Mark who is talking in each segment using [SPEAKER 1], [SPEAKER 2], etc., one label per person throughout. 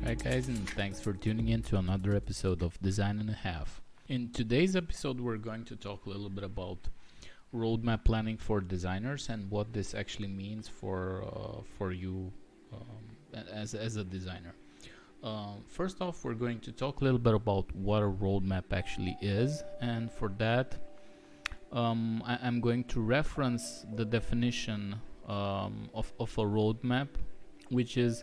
[SPEAKER 1] Hi guys, and thanks for tuning in to another episode of Design and a Half. In today's episode, we're going to talk a little bit about roadmap planning for designers and what this actually means for you as a designer. First off, we're going to talk a little bit about what a roadmap actually is, and for that, I'm going to reference the definition of a roadmap, which is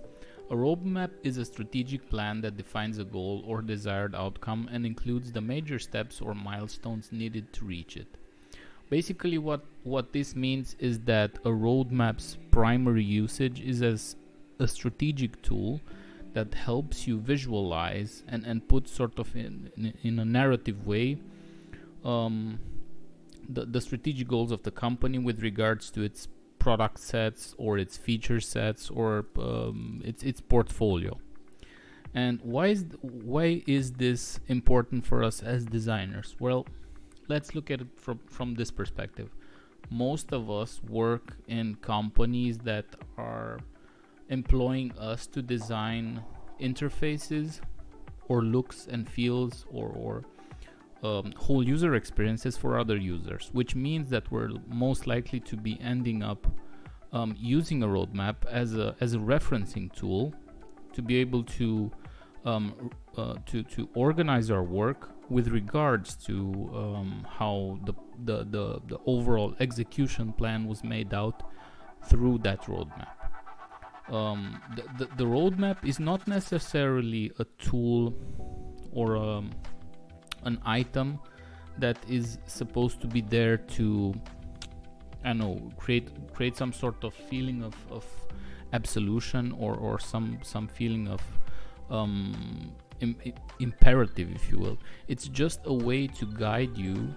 [SPEAKER 1] a roadmap is a strategic plan that defines a goal or desired outcome and includes the major steps or milestones needed to reach it. Basically, what this means is that a roadmap's primary usage is as a strategic tool that helps you visualize and put sort of in a narrative way the strategic goals of the company with regards to its product sets or its feature sets or its portfolio. And why is this important for us as designers? Well, let's look at it from this perspective. Most of us work in companies that are employing us to design interfaces or looks and feels or whole user experiences for other users, which means that we're most likely to be ending up using a roadmap as a referencing tool to be able to organize our work with regards to how the overall execution plan was made out through that roadmap. The roadmap is not necessarily a tool or an item that is supposed to be there to, I don't know, create some sort of feeling of absolution or some feeling of imperative, if you will. It's just a way to guide you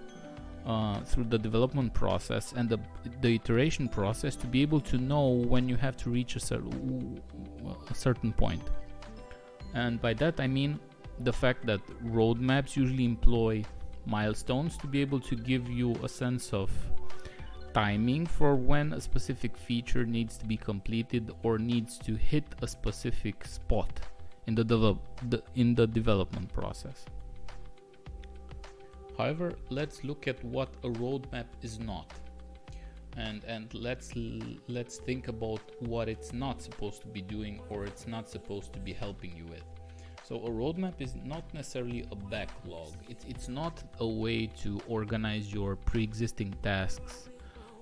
[SPEAKER 1] through the development process and the iteration process to be able to know when you have to reach a certain point. And by that I mean the fact that roadmaps usually employ milestones to be able to give you a sense of timing for when a specific feature needs to be completed or needs to hit a specific spot in the development process. However, let's look at what a roadmap is not, and let's think about what it's not supposed to be doing or it's not supposed to be helping you with. So a roadmap is not necessarily a backlog. It's not a way to organize your pre-existing tasks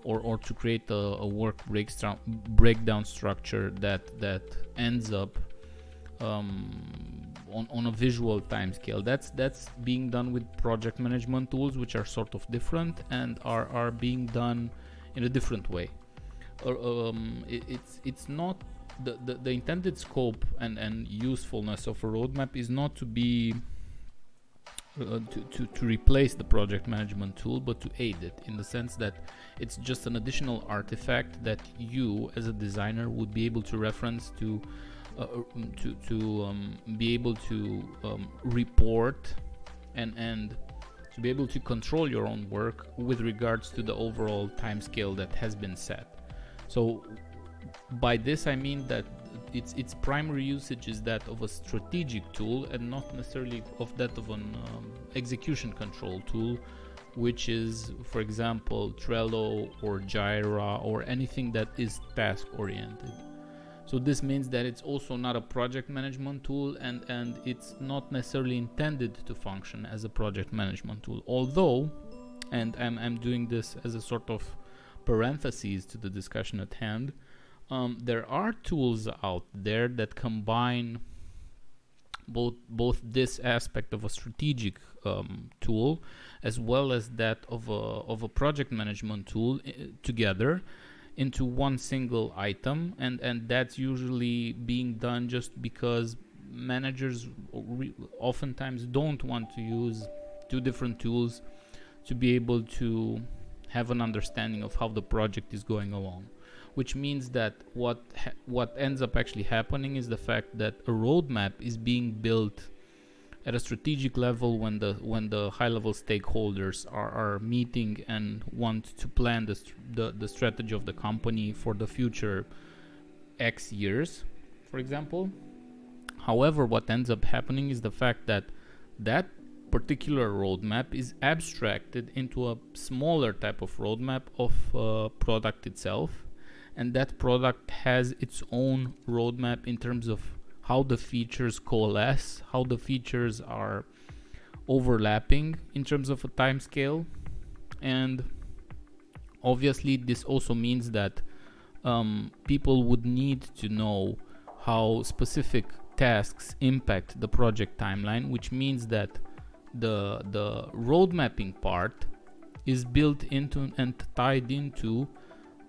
[SPEAKER 1] or to create a work breakdown structure that ends up on a visual timescale. That's being done with project management tools, which are sort of different and are being done in a different way. It's not the intended scope and usefulness of a roadmap is not to be to replace the project management tool, but to aid it, in the sense that it's just an additional artifact that you as a designer would be able to reference to be able to report and to be able to control your own work with regards to the overall timescale that has been set. So by this I mean that its primary usage is that of a strategic tool and not necessarily of that of an execution control tool, which is, for example, Trello or Jira or anything that is task oriented. So this means that it's also not a project management tool and it's not necessarily intended to function as a project management tool. Although, and I'm doing this as a sort of parentheses to the discussion at hand, there are tools out there that combine both this aspect of a strategic tool as well as that of a project management tool together into one single item, and that's usually being done just because managers oftentimes don't want to use two different tools to be able to have an understanding of how the project is going along. Which means that what ends up actually happening is the fact that a roadmap is being built at a strategic level when the high level stakeholders are meeting and want to plan the strategy of the company for the future X years, for example. However, what ends up happening is the fact that that particular roadmap is abstracted into a smaller type of roadmap of product itself, and that product has its own roadmap in terms of how the features coalesce, how the features are overlapping in terms of a time scale. And obviously this also means that people would need to know how specific tasks impact the project timeline, which means that the road mapping part is built into and tied into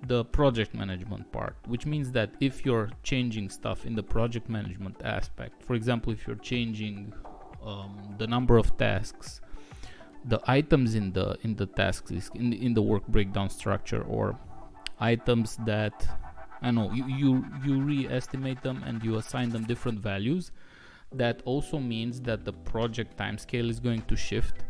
[SPEAKER 1] the project management part, which means that if you're changing stuff in the project management aspect, for example, if you're changing the number of tasks, the items in the tasks in the work breakdown structure, or items that I know you re-estimate them and you assign them different values, that also means that the project timescale is going to shift,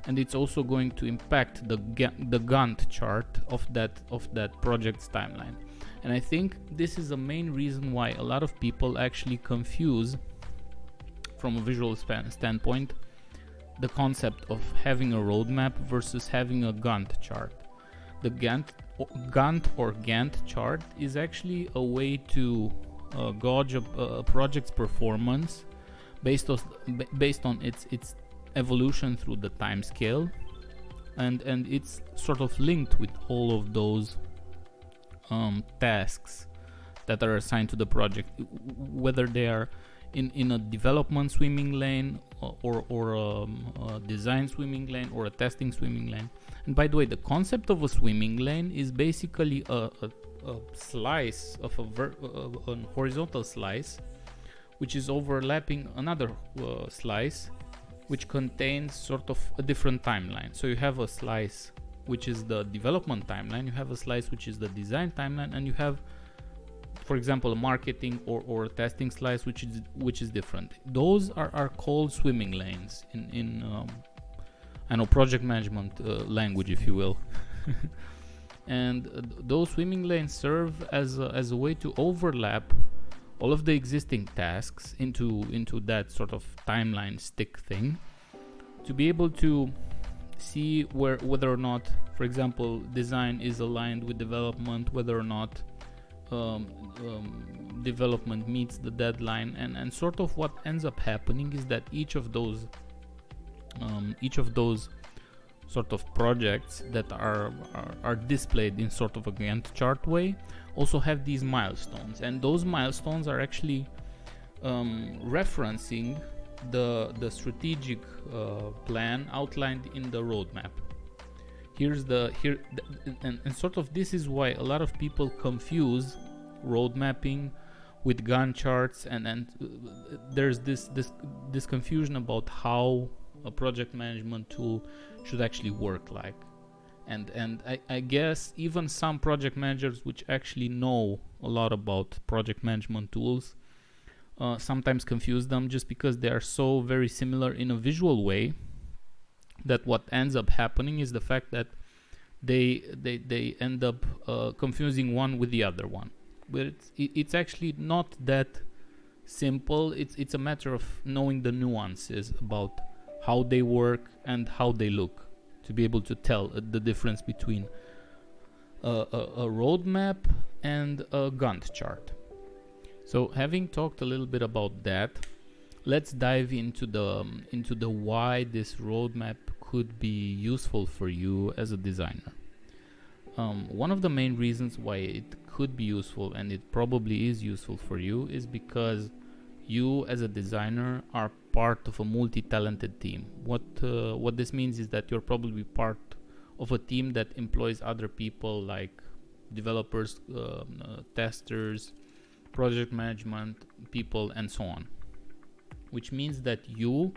[SPEAKER 1] and it's also going to impact the Gantt chart of that project's timeline. And I think this is the main reason why a lot of people actually confuse, from a visual standpoint, the concept of having a roadmap versus having a Gantt chart. The Gantt or Gantt chart is actually a way to gauge a project's performance based on its evolution through the time scale, and it's sort of linked with all of those tasks that are assigned to the project, whether they are in a development swimming lane or a design swimming lane or a testing swimming lane. And by the way, the concept of a swimming lane is basically a slice of a horizontal slice which is overlapping another slice which contains sort of a different timeline. So you have a slice which is the development timeline, you have a slice which is the design timeline, and you have, for example, a marketing or a testing slice which is different. Those are called swimming lanes in I know, project management language, if you will. And those swimming lanes serve as a way to overlap all of the existing tasks into that sort of timeline stick thing, to be able to see whether or not, for example, design is aligned with development, whether or not development meets the deadline, and sort of what ends up happening is that each of those sort of projects that are displayed in sort of a Gantt chart way also have these milestones, and those milestones are actually referencing the strategic plan outlined in the roadmap. And sort of this is why a lot of people confuse road mapping with Gantt charts, and there's this confusion about how a project management tool should actually work like. And I guess even some project managers which actually know a lot about project management tools sometimes confuse them, just because they are so very similar in a visual way, that what ends up happening is the fact that they end up confusing one with the other one. But it's actually not that simple. It's a matter of knowing the nuances about how they work and how they look, to be able to tell the difference between a roadmap and a Gantt chart. So, having talked a little bit about that, let's dive into the why this roadmap could be useful for you as a designer. One of the main reasons why it could be useful, and it probably is useful for you, is because you as a designer are part of a multi-talented team. What this means is that you're probably part of a team that employs other people like developers, testers, project management people, and so on. Which means that you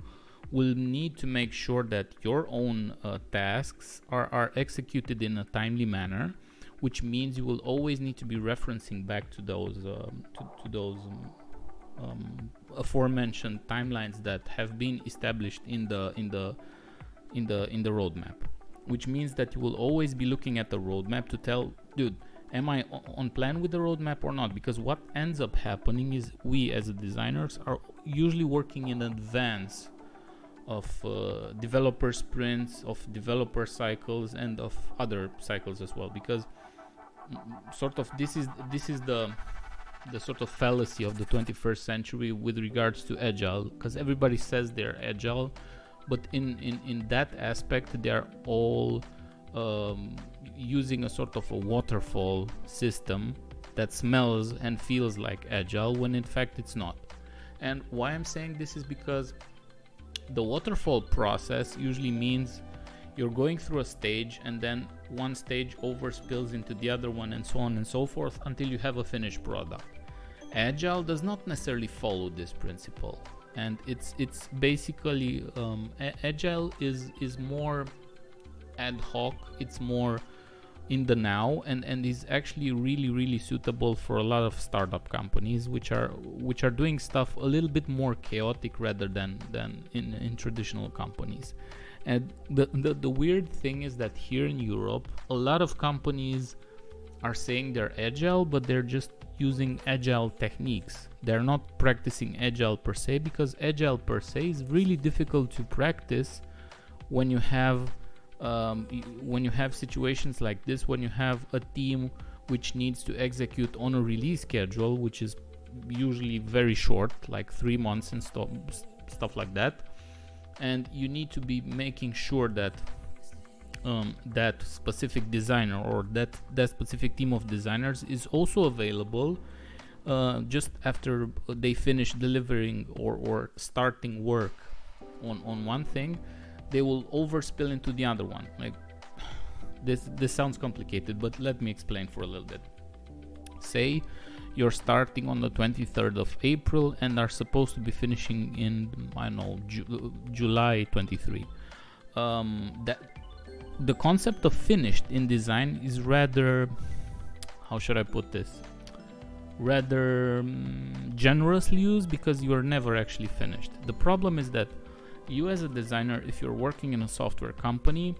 [SPEAKER 1] will need to make sure that your own tasks are executed in a timely manner, which means you will always need to be referencing back to those aforementioned timelines that have been established in the roadmap. Which means that you will always be looking at the roadmap to tell, dude, am I on plan with the roadmap or not? Because what ends up happening is we as designers are usually working in advance of developer sprints, of developer cycles, and of other cycles as well, because sort of this is the sort of fallacy of the 21st century with regards to agile, because everybody says they're agile, but in that aspect they are all using a sort of a waterfall system that smells and feels like agile when in fact it's not. And why I'm saying this is because the waterfall process usually means you're going through a stage and then one stage overspills into the other one and so on and so forth until you have a finished product. Agile does not necessarily follow this principle, and it's basically Agile is more ad hoc, it's more in the now, and is actually really suitable for a lot of startup companies which are doing stuff a little bit more chaotic rather than in traditional companies. And the weird thing is that here in Europe a lot of companies are saying they're agile, but they're just using agile techniques. They're not practicing agile per se, because agile per se is really difficult to practice when you have situations like this, when you have a team which needs to execute on a release schedule which is usually very short, like 3 months and stuff like that, and you need to be making sure that that specific designer or that specific team of designers is also available just after they finish delivering or starting work on one thing. They will overspill into the other one. Like this sounds complicated, but let me explain for a little bit. Say you're starting on the 23rd of April and are supposed to be finishing in, I don't know, July 23. The concept of finished in design is rather, how should I put this? Rather generously used, because you are never actually finished. The problem is that you as a designer, if you're working in a software company,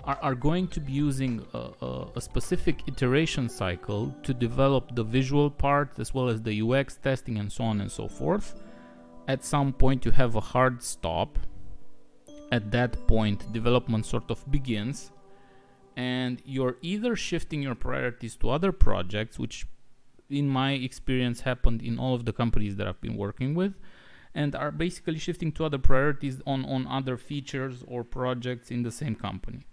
[SPEAKER 1] are going to be using a specific iteration cycle to develop the visual part as well as the UX testing and so on and so forth. At some point you have a hard stop. At that point development sort of begins, and you're either shifting your priorities to other projects, which in my experience happened in all of the companies that I've been working with, and are basically shifting to other priorities on other features or projects in the same company.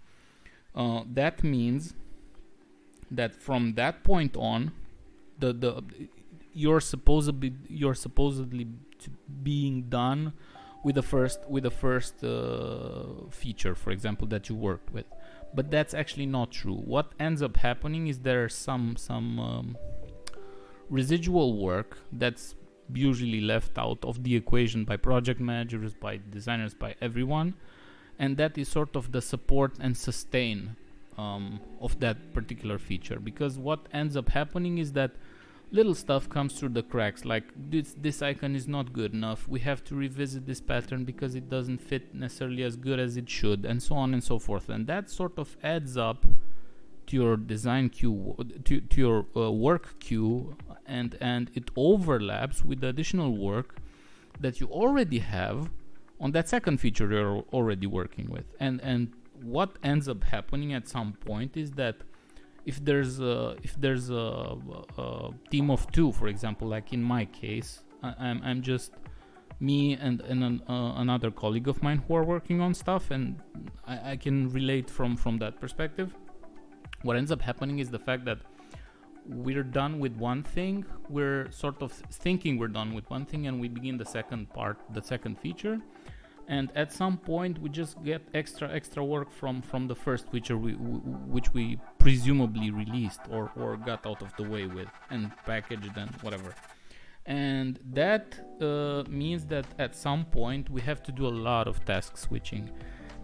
[SPEAKER 1] That means that from that point on, you're supposedly being done with the first feature, for example, that you worked with. But that's actually not true. What ends up happening is there's some residual work that's usually left out of the equation by project managers, by designers, by everyone, and that is sort of the support and sustain of that particular feature. Because what ends up happening is that little stuff comes through the cracks, like this icon is not good enough, we have to revisit this pattern because it doesn't fit necessarily as good as it should, and so on and so forth. And that sort of adds up to your design queue, to your work queue, and it overlaps with the additional work that you already have on that second feature you're already working with. And what ends up happening at some point is that if there's a team of two, for example, like in my case, I'm just me and another colleague of mine who are working on stuff, and I can relate from that perspective. What ends up happening is the fact that we're done with one thing, we're sort of thinking we're done with one thing, and we begin the second part, the second feature, and at some point we just get extra work from the first feature which we presumably released or got out of the way with and packaged and whatever. And that means that at some point we have to do a lot of task switching,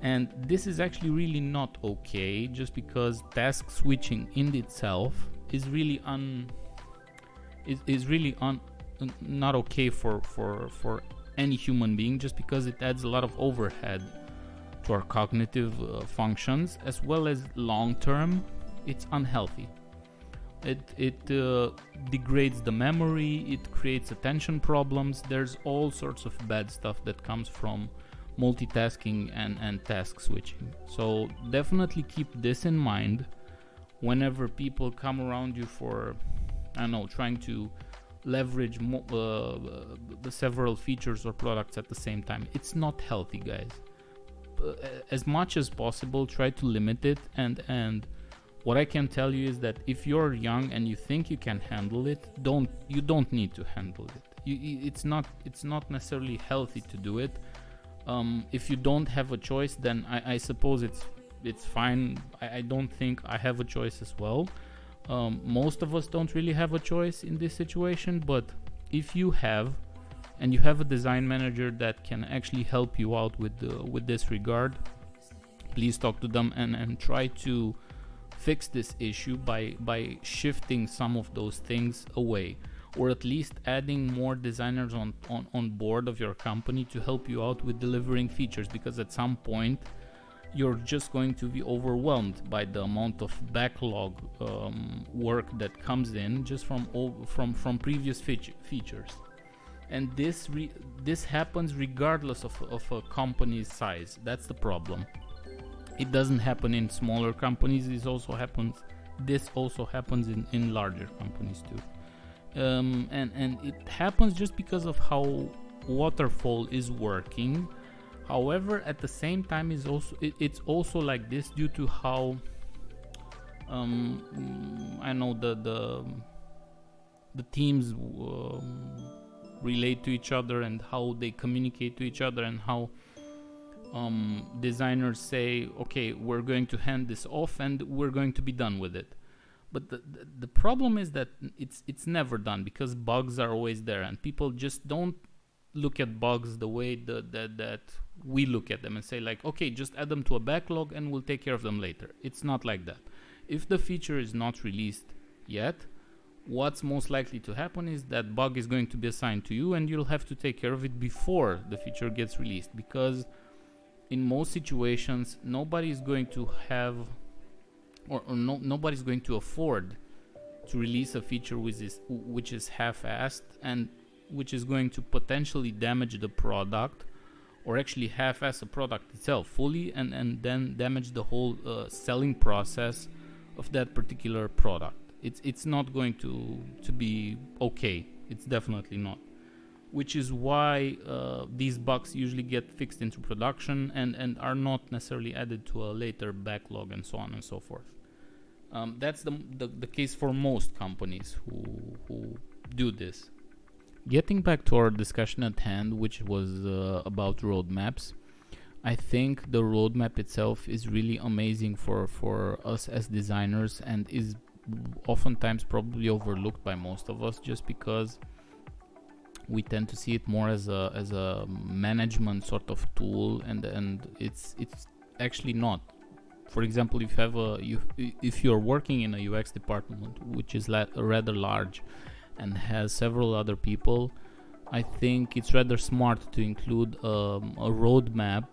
[SPEAKER 1] and this is actually really not okay, just because task switching in itself is really not okay for any human being, just because it adds a lot of overhead to our cognitive functions, as well as long term it's unhealthy. It degrades the memory, it creates attention problems. There's all sorts of bad stuff that comes from multitasking and task switching. So definitely keep this in mind whenever people come around you for, I don't know, trying to leverage the several features or products at the same time. It's not healthy, guys. As much as possible, try to limit it, and what I can tell you is that if you're young and you think you can handle it, you don't need to handle it. It's not necessarily healthy to do it. If you don't have a choice, then I suppose it's fine. I don't think I have a choice as well. Most of us don't really have a choice in this situation, but if you have, and you have a design manager that can actually help you out with this regard, please talk to them and try to fix this issue by shifting some of those things away, or at least adding more designers on board of your company to help you out with delivering features, because at some point you're just going to be overwhelmed by the amount of backlog work that comes in just from previous features. And this happens regardless of a company's size. That's the problem. It doesn't happen in smaller companies. This also happens in larger companies too. And it happens just because of how Waterfall is working. However, at the same time, it's also like this due to how I know the teams relate to each other and how they communicate to each other, and how designers say, okay, we're going to hand this off and we're going to be done with it. But the problem is that it's never done, because bugs are always there, and people just don't look at bugs the way that we look at them and say, like, okay, just add them to a backlog and we'll take care of them later. It's not like that. If the feature is not released yet, what's most likely to happen is that bug is going to be assigned to you, and you'll have to take care of it before the feature gets released, because in most situations nobody's going to have nobody's going to afford to release a feature which is half-assed and which is going to potentially damage the product, or actually half-ass the product itself fully and then damage the whole selling process of that particular product. It's not going to be okay. It's definitely not. Which is why these bugs usually get fixed into production and are not necessarily added to a later backlog and so on and so forth. That's the case for most companies who do this. Getting back to our discussion at hand, which was about roadmaps, I think the roadmap itself is really amazing for us as designers, and is oftentimes probably overlooked by most of us, just because we tend to see it more as a management sort of tool, and it's actually not. For example, if you're working in a UX department which is rather large and has several other people, I think it's rather smart to include a roadmap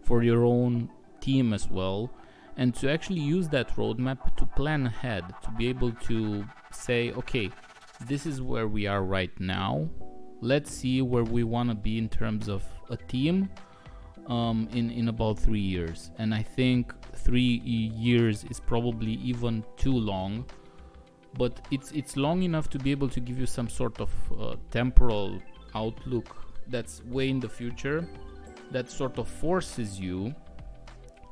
[SPEAKER 1] for your own team as well, and to actually use that roadmap to plan ahead, to be able to say, okay, this is where we are right now. Let's see where we want to be in terms of a team in about 3 years. And I think 3 years is probably even too long, but it's long enough to be able to give you some sort of temporal outlook that's way in the future, that sort of forces you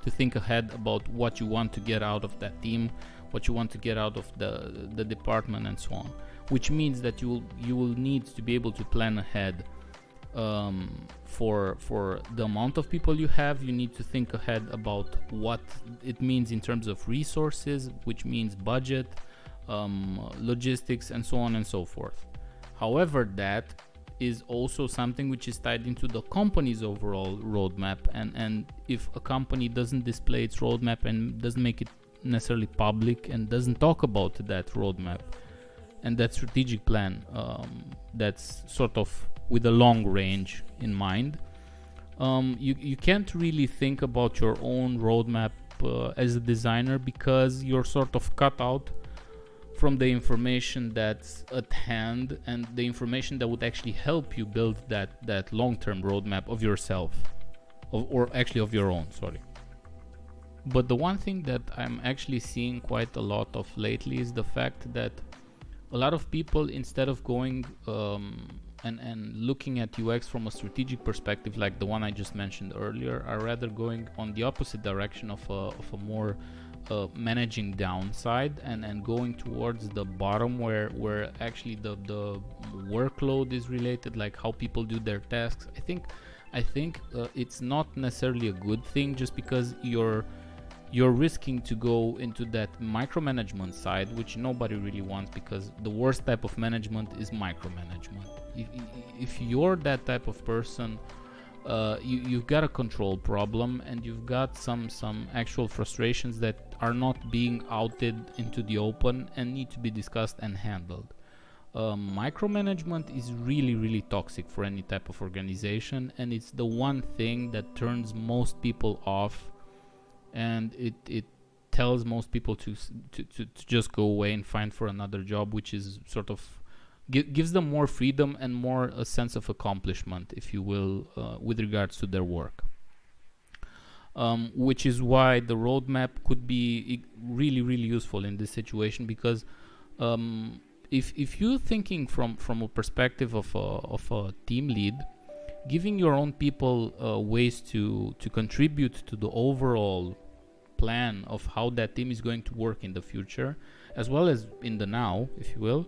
[SPEAKER 1] to think ahead about what you want to get out of that team, what you want to get out of the department, and so on. Which means that you will need to be able to plan ahead for the amount of people you have. You need to think ahead about what it means in terms of resources, which means budget, logistics, and so on and so forth. However, that is also something which is tied into the company's overall roadmap, and if a company doesn't display its roadmap and doesn't make it necessarily public and doesn't talk about that roadmap and that strategic plan, that's sort of with a long range in mind, you can't really think about your own roadmap as a designer, because you're sort of cut out from the information that's at hand and the information that would actually help you build that long-term roadmap of yourself, or actually of your own, sorry. But the one thing that I'm actually seeing quite a lot of lately is the fact that a lot of people, instead of going and looking at UX from a strategic perspective like the one I just mentioned earlier, are rather going on the opposite direction of a more managing downside and going towards the bottom where actually the workload is related, like how people do their tasks. I think it's not necessarily a good thing, just because you're risking to go into that micromanagement side, which nobody really wants, because the worst type of management is micromanagement. If you're that type of person, you've got a control problem, and you've got some actual frustrations that are not being outed into the open and need to be discussed and handled. Micromanagement is really, really toxic for any type of organization, and it's the one thing that turns most people off, and it tells most people to just go away and find for another job, which is sort of gives them more freedom and more a sense of accomplishment, if you will, with regards to their work. Which is why the roadmap could be really, really useful in this situation, because if you're thinking from a perspective of a team lead, giving your own people ways to contribute to the overall plan of how that team is going to work in the future, as well as in the now, if you will,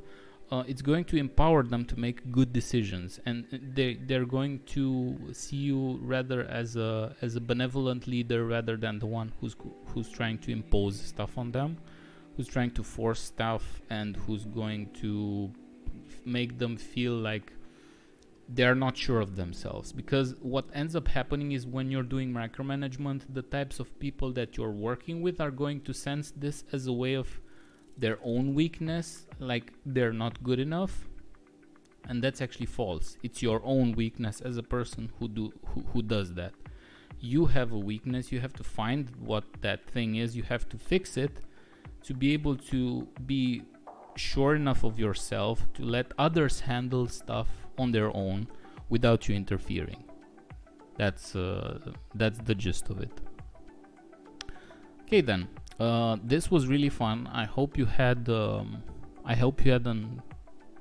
[SPEAKER 1] it's going to empower them to make good decisions, and they're going to see you rather as a benevolent leader, rather than the one who's trying to impose stuff on them, who's trying to force stuff, and who's going to make them feel like they're not sure of themselves. Because what ends up happening is, when you're doing micromanagement, the types of people that you're working with are going to sense this as a way of their own weakness, like they're not good enough, and that's actually false. It's your own weakness as a person who does that. You have a weakness, you have to find what that thing is, you have to fix it to be able to be sure enough of yourself to let others handle stuff on their own without you interfering. That's the gist of it. Okay then. This was really fun. I hope you had an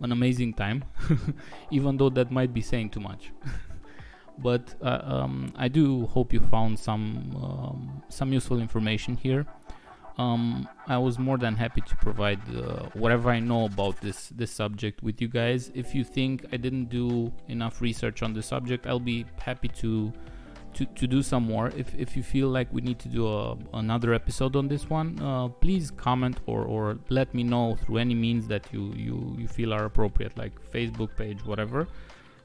[SPEAKER 1] amazing time, even though that might be saying too much. But I do hope you found some useful information here. I was more than happy to provide whatever I know about this subject with you guys. If you think I didn't do enough research on the subject, I'll be happy to do some more. If you feel like we need to do another episode on this one, please comment or let me know through any means that you feel are appropriate, like Facebook page, whatever,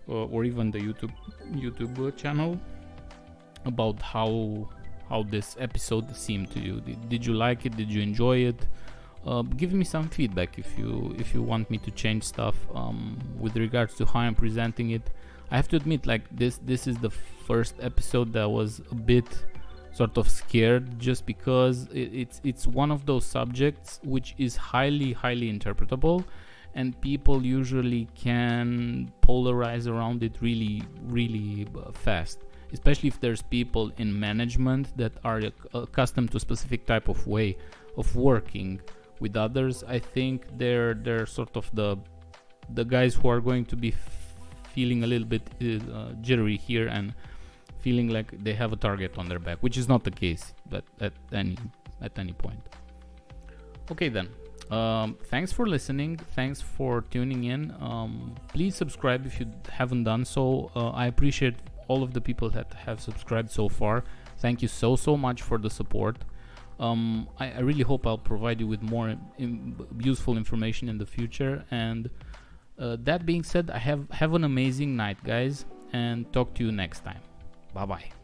[SPEAKER 1] or even the YouTube channel, about how this episode seemed to you. Did you like it? Did you enjoy it? Give me some feedback if you want me to change stuff with regards to how I'm presenting it. I have to admit, like, this is the first episode that was a bit sort of scared, just because it's one of those subjects which is highly interpretable, and people usually can polarize around it really fast, especially if there's people in management that are accustomed to a specific type of way of working with others. I think they're sort of the guys who are going to be feeling a little bit jittery here and feeling like they have a target on their back, which is not the case, but at any point. Okay then, thanks for listening, thanks for tuning in. Please subscribe if you haven't done so. I appreciate all of the people that have subscribed so far. Thank you so much for the support. I really hope I'll provide you with more useful information in the future. And that being said, have an amazing night, guys, and talk to you next time. Bye bye.